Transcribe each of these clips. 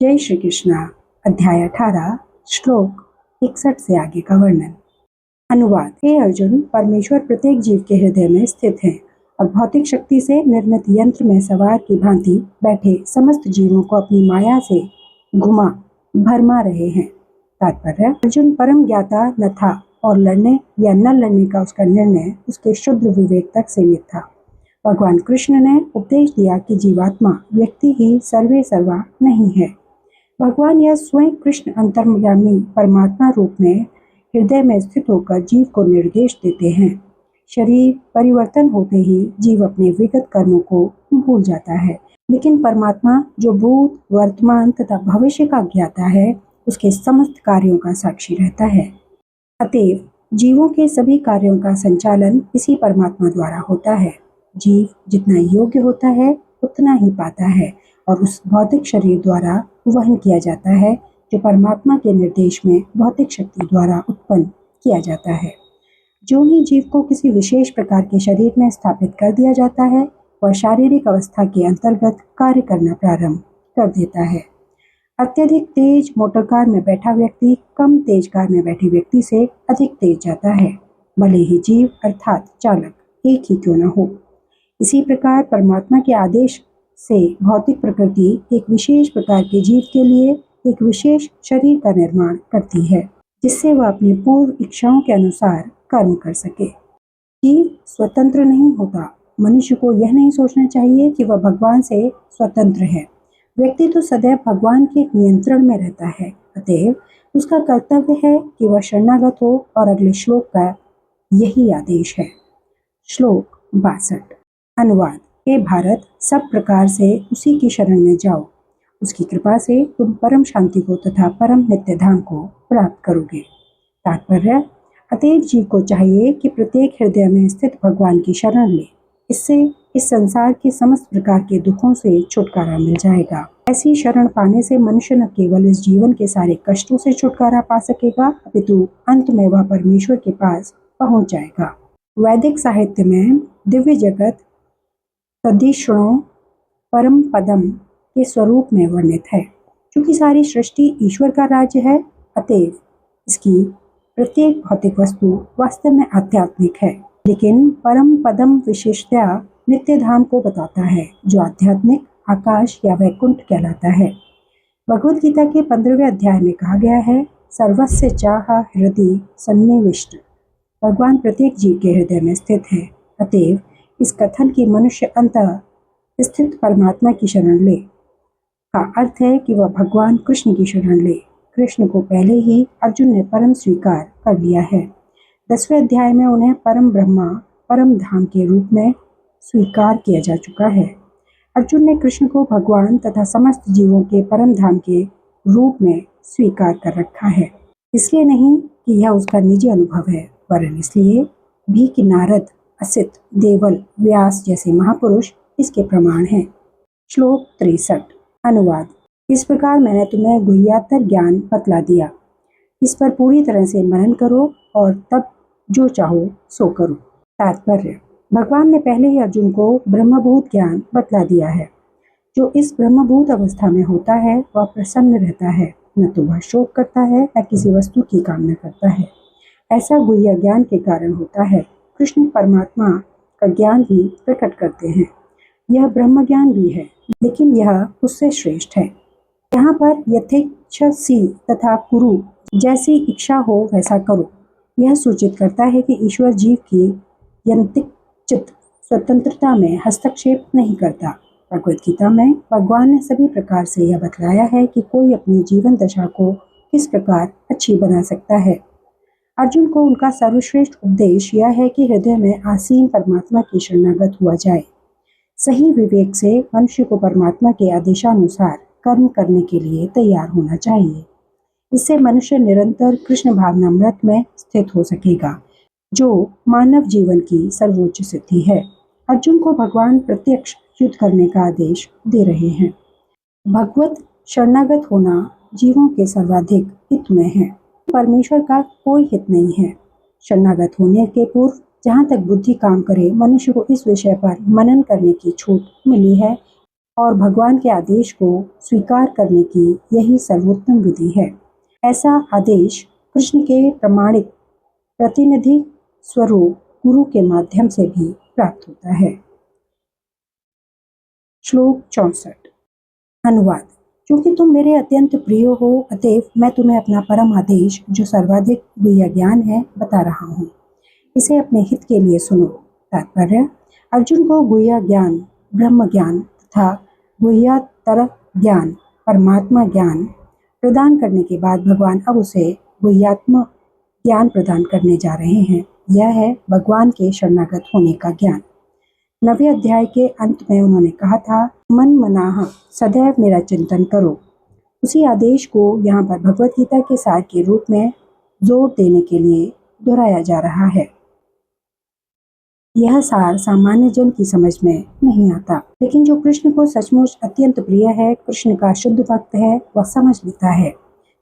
जय श्री कृष्णा। अध्याय 18 श्लोक 61 से आगे का वर्णन। अनुवाद। हे अर्जुन, परमेश्वर प्रत्येक जीव के हृदय में स्थित है और भौतिक शक्ति से निर्मित यंत्र में सवार की भांति बैठे समस्त जीवों को अपनी माया से घुमा भरमा रहे हैं। तात्पर्य: अर्जुन परम ज्ञाता न था और लड़ने या न लड़ने का उसका निर्णय उसके शुद्ध विवेक तक सीमित था। भगवान कृष्ण ने उपदेश दिया कि जीवात्मा व्यक्ति ही सर्वे सर्वा नहीं है। भगवान यह स्वयं कृष्ण अंतर्यामी परमात्मा रूप में हृदय में स्थित होकर जीव को निर्देश देते हैं। शरीर परिवर्तन होते ही जीव अपने विगत कर्मों को भूल जाता है, लेकिन परमात्मा जो भूत, वर्तमान तथा भविष्य का ज्ञाता है, उसके समस्त कार्यों का साक्षी रहता है। अतएव जीवों के सभी कार्यों का संचालन इसी परमात्मा द्वारा होता है। जीव जितना योग्य होता है उतना ही पाता है और उस भौतिक शरीर द्वारा वहन किया जाता है जो परमात्मा के निर्देश में भौतिक शक्ति द्वारा उत्पन्न किया जाता है। जो ही जीव को किसी विशेष प्रकार के शरीर में स्थापित कर दिया जाता है, वह शारीरिक अवस्था के अंतर्गत कार्य करना प्रारंभ कर देता है। अत्यधिक तेज मोटर कार में बैठा व्यक्ति कम तेज कार में बैठे व्यक्ति से अधिक तेज जाता है, भले ही जीव अर्थात चालक एक ही क्यों न हो। इसी प्रकार परमात्मा के आदेश से भौतिक प्रकृति एक विशेष प्रकार के जीव के लिए एक विशेष शरीर का निर्माण करती है, जिससे वह अपनी पूर्व इच्छाओं के अनुसार कर्म कर सके। जीव स्वतंत्र नहीं होता। मनुष्य को यह नहीं सोचना चाहिए कि वह भगवान से स्वतंत्र है। व्यक्ति तो सदैव भगवान के नियंत्रण में रहता है। अतएव उसका कर्तव्य है कि वह शरणागत हो और अगले श्लोक का यही आदेश है। श्लोक 62। अनुवाद। हे भारत, सब प्रकार से उसी की शरण में जाओ। उसकी कृपा से तुम परम शांति को तथा परम नित्य धाम को प्राप्त करोगे। तात्पर्य: अतएव जीव को चाहिए कि प्रत्येक हृदय में स्थित भगवान की शरण ले। इससे इस संसार के समस्त प्रकार के दुखों से छुटकारा मिल जाएगा। ऐसी शरण पाने से मनुष्य न केवल इस जीवन के सारे कष्टों से छुटकारा पा सकेगा, अपितु अंत में वह परमेश्वर के पास पहुंच जाएगा। वैदिक साहित्य में दिव्य जगत तद्धिषणो परम पदम के स्वरूप में वर्णित है। क्योंकि सारी सृष्टि ईश्वर का राज्य है, अतएव इसकी प्रत्येक भौतिक वस्तु वास्तव में आध्यात्मिक है, लेकिन परम पदम विशेषतया नित्य धाम को बताता है, जो आध्यात्मिक आकाश या वैकुंठ कहलाता है। भगवद गीता के 15वें अध्याय में कहा गया है, सर्वस्य चाह हृदय सन्निविष्ट। भगवान प्रत्येक जीव के हृदय में स्थित है। अतएव इस कथन की मनुष्य अंतः स्थित परमात्मा की शरण ले का अर्थ है कि वह भगवान कृष्ण की शरण ले। कृष्ण को पहले ही अर्जुन ने परम स्वीकार कर लिया है। 10वें अध्याय में उन्हें परम ब्रह्मा परम धाम के रूप में स्वीकार किया जा चुका है। अर्जुन ने कृष्ण को भगवान तथा समस्त जीवों के परम धाम के रूप में स्वीकार कर रखा है। इसलिए नहीं कि यह उसका निजी अनुभव है, वरन इसलिए भी कि नारद, असित, देवल, व्यास जैसे महापुरुष इसके प्रमाण हैं। श्लोक 63। अनुवाद। इस प्रकार मैंने तुम्हें गुह्यात्तर ज्ञान बतला दिया। इस पर पूरी तरह से मनन करो और तब जो चाहो सो करो। तात्पर्य: भगवान ने पहले ही अर्जुन को ब्रह्मभूत ज्ञान बतला दिया है। जो इस ब्रह्मभूत अवस्था में होता है वह प्रसन्न रहता है, न तो वह शोक करता है न किसी वस्तु की कामना करता है। ऐसा गुह्य ज्ञान के कारण होता है। कृष्ण परमात्मा का ज्ञान भी प्रकट करते हैं। यह ब्रह्म ज्ञान भी है, लेकिन यह उससे श्रेष्ठ है। यहाँ पर यथेच्छसि तथा कुरु, जैसी इच्छा हो वैसा करो, यह सूचित करता है कि ईश्वर जीव की यंत्रिक स्वतंत्रता में हस्तक्षेप नहीं करता। भगवद गीता में भगवान ने सभी प्रकार से यह बतलाया है कि कोई अपनी जीवन दशा को किस प्रकार अच्छी बना सकता है। अर्जुन को उनका सर्वश्रेष्ठ उपदेश यह है कि हृदय में आसीन परमात्मा की शरणागत हुआ जाए। सही विवेक से मनुष्य को परमात्मा के आदेशानुसार कर्म करने के लिए तैयार होना चाहिए। इससे मनुष्य निरंतर कृष्ण भावनामृत में स्थित हो सकेगा, जो मानव जीवन की सर्वोच्च सिद्धि है। अर्जुन को भगवान प्रत्यक्ष युद्ध करने का आदेश दे रहे हैं। भगवत शरणागत होना जीवों के सर्वाधिक हित में है। परमेश्वर का कोई हित नहीं है। शरणागत होने के पूर्व जहाँ तक बुद्धि काम करे, मनुष्य को इस विषय पर मनन करने की छूट मिली है और भगवान के आदेश को स्वीकार करने की यही सर्वोत्तम विधि है। ऐसा आदेश कृष्ण के प्रमाणिक प्रतिनिधि स्वरूप गुरु के माध्यम से भी प्राप्त होता है। श्लोक 64। अनुवाद। क्योंकि तुम मेरे अत्यंत प्रिय हो, अतएव मैं तुम्हें अपना परम आदेश, जो सर्वाधिक गुह्य ज्ञान है, बता रहा हूँ। इसे अपने हित के लिए सुनो। तात्पर्य: अर्जुन को गुह्य ज्ञान, ब्रह्म ज्ञान तथा गुह्यतर ज्ञान, परमात्मा ज्ञान प्रदान करने के बाद भगवान अब उसे गुह्यात्म ज्ञान प्रदान करने जा रहे हैं। यह है भगवान के शरणागत होने का ज्ञान। 9वें अध्याय के अंत में उन्होंने कहा था, मन मनाह सदैव मेरा चिंतन करो। उसी आदेश को यहाँ पर भगवत गीता के सार के रूप में जोर देने के लिए दोहराया जा रहा है। यह सार सामान्य जन की समझ में नहीं आता, लेकिन जो कृष्ण को सचमुच अत्यंत प्रिय है, कृष्ण का शुद्ध भक्त है, वह समझ लेता है।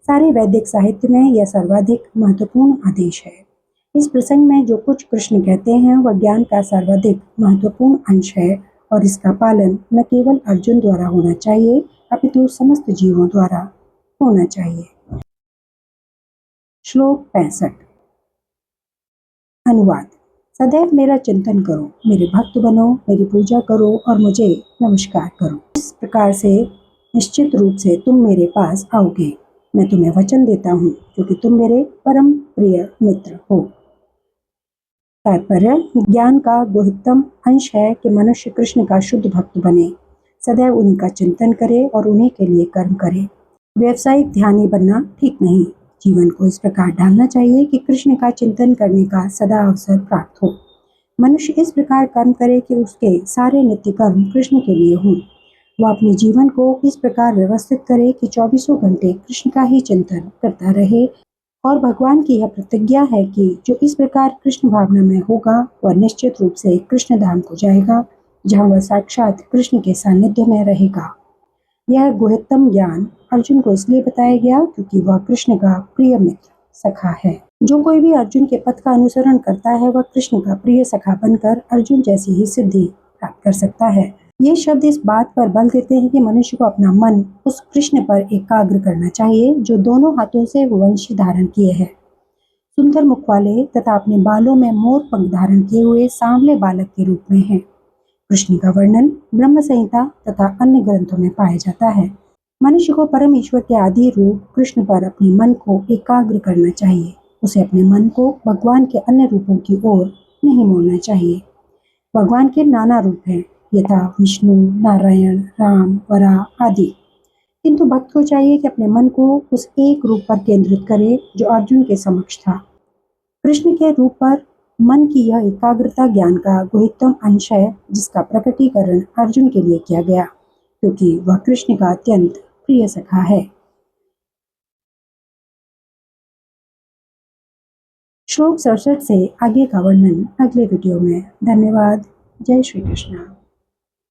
सारे वैदिक साहित्य में यह सर्वाधिक महत्वपूर्ण आदेश है। इस प्रसंग में जो कुछ कृष्ण कहते हैं वह ज्ञान का सर्वाधिक महत्वपूर्ण अंश है और इसका पालन न केवल अर्जुन द्वारा होना चाहिए, अपितु समस्त जीवों द्वारा होना चाहिए। श्लोक 65। अनुवाद। सदैव मेरा चिंतन करो, मेरे भक्त बनो, मेरी पूजा करो और मुझे नमस्कार करो। इस प्रकार से निश्चित रूप से तुम मेरे पास आओगे। मैं तुम्हें वचन देता हूँ, क्योंकि तुम मेरे परम प्रिय मित्र हो। तात्पर्य: ज्ञान का गुह्यतम अंश है कि मनुष्य कृष्ण का शुद्ध भक्त बने, सदैव उन्हीं का चिंतन करे और उन्हीं के लिए कर्म करे। व्यावसायिक ध्यानी बनना ठीक नहीं। जीवन को इस प्रकार ढालना चाहिए कि कृष्ण का चिंतन करने का सदा अवसर प्राप्त हो। मनुष्य इस प्रकार कर्म करे कि उसके सारे नित्य कर्म कृष्ण के लिए हों। वह अपने जीवन को इस प्रकार व्यवस्थित करे कि 24 घंटे कृष्ण का ही चिंतन करता रहे। और भगवान की यह प्रतिज्ञा है कि जो इस प्रकार कृष्ण भावना में होगा वह निश्चित रूप से कृष्ण धाम को जाएगा, जहाँ वह साक्षात कृष्ण के सानिध्य में रहेगा। यह गुह्यतम ज्ञान अर्जुन को इसलिए बताया गया क्योंकि वह कृष्ण का प्रिय मित्र सखा है। जो कोई भी अर्जुन के पथ का अनुसरण करता है वह कृष्ण का प्रिय सखा बनकर अर्जुन जैसी ही सिद्धि प्राप्त कर सकता है। ये शब्द इस बात पर बल देते हैं कि मनुष्य को अपना मन उस कृष्ण पर एकाग्र करना चाहिए जो दोनों हाथों से वंशी धारण किए है, सुंदर मुख वाले तथा अपने बालों में मोर पंख धारण किए हुए सांवले बालक के रूप में है। कृष्ण का वर्णन ब्रह्म संहिता तथा अन्य ग्रंथों में पाया जाता है। मनुष्य को परम ईश्वर के आदि रूप कृष्ण पर अपने मन को एकाग्र करना चाहिए। उसे अपने मन को भगवान के अन्य रूपों की ओर नहीं मोड़ना चाहिए। भगवान के नाना रूप हैं, यथा विष्णु, नारायण, राम, वराह आदि। किंतु भक्त को चाहिए कि अपने मन को उस एक रूप पर केंद्रित करे जो अर्जुन के समक्ष था। कृष्ण के रूप पर मन की यह एकाग्रता ज्ञान का गुह्यतम अंश है, जिसका प्रकटीकरण अर्जुन के लिए किया गया, क्योंकि वह कृष्ण का अत्यंत प्रिय सखा है। श्लोक 67 से आगे का वर्णन अगले वीडियो में। धन्यवाद। जय श्री कृष्ण।